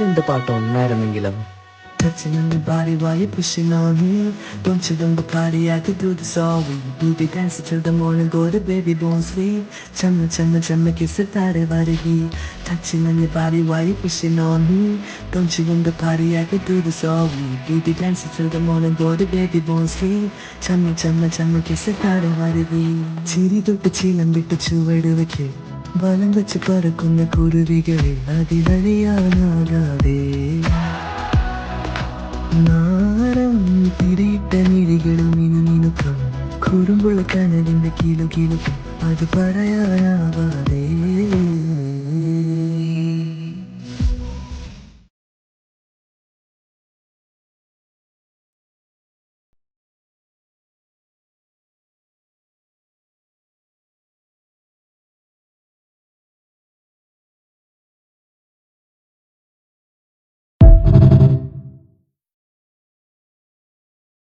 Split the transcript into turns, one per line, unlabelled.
രണ്ട് പാട്ട് ഒന്നായിരുന്നെങ്കിലോ? Touching on your body while you're pushing on me. Don't you dump the party, I could do this all week. Do the dance till the morning, go to baby, don't sleep. Chumma, chumma, chumma, kiss the tare varigi. Touching on your body while you're pushing on me. Don't you dump the party, I could do this all week. Do the dance till the morning, go to baby, don't sleep. Chumma, chumma, chumma, kiss the tare varigi. ചിരി തൊട്ട് ചീലം വിട്ട് ചുവട് വെക്ക് വലം വെച്ച് പറക്കുന്ന കുരുവികളെ അതിലറിയാനാകാതെ നാരം തിരിയിട്ട മിഴികളും മിനുമിനുക്കം കുറുമ്പുള്ള കനലിന്റെ കിലുകിലുക്കം അത് പറയാനാവാതെ